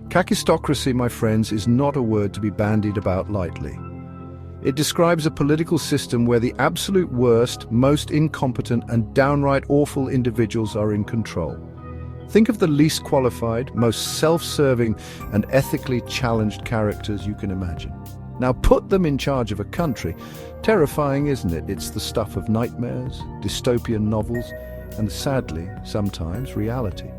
Kakistocracy, my friends, is not a word to be bandied about lightly. It describes a political system where the absolute worst, most incompetent and downright awful individuals are in control. Think of the least qualified, most self-serving and ethically challenged characters you can imagine. Now put them in charge of a country. Terrifying, isn't it? It's the stuff of nightmares, dystopian novels, and sadly, sometimes reality.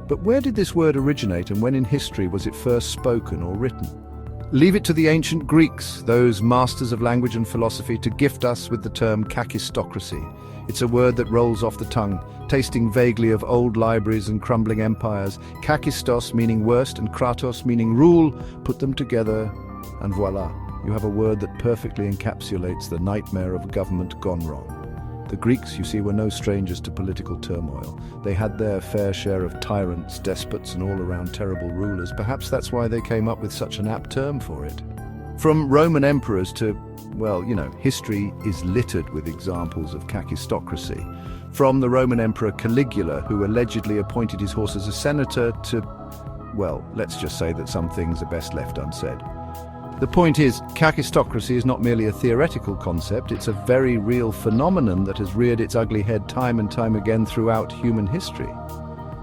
But where did this word originate, and when in history was it first spoken or written? Leave it to the ancient Greeks, those masters of language and philosophy, to gift us with the term kakistocracy. It's a word that rolls off the tongue, tasting vaguely of old libraries and crumbling empires. Kakistos meaning worst and kratos meaning rule. Put them together and voila, you have a word that perfectly encapsulates the nightmare of government gone wrong. The Greeks, you see, were no strangers to political turmoil. They had their fair share of tyrants, despots, and all-around terrible rulers. Perhaps that's why they came up with such an apt term for it. From Roman emperors to, well, history is littered with examples of kakistocracy. From the Roman Emperor Caligula, who allegedly appointed his horse as a senator, to, well, let's just say that some things are best left unsaid. The point is, kakistocracy is not merely a theoretical concept, it's a very real phenomenon that has reared its ugly head time and time again throughout human history.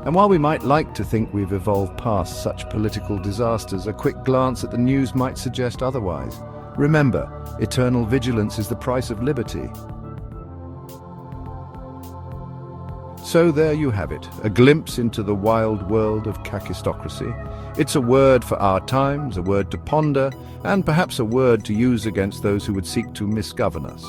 And while we might like to think we've evolved past such political disasters, a quick glance at the news might suggest otherwise. Remember, eternal vigilance is the price of liberty. So there you have it, a glimpse into the wild world of kakistocracy. It's a word for our times, a word to ponder, and perhaps a word to use against those who would seek to misgovern us.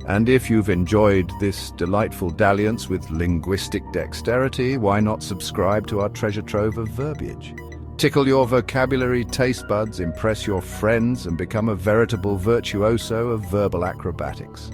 And if you've enjoyed this delightful dalliance with linguistic dexterity, why not subscribe to our treasure trove of verbiage? Tickle your vocabulary taste buds, impress your friends, and become a veritable virtuoso of verbal acrobatics.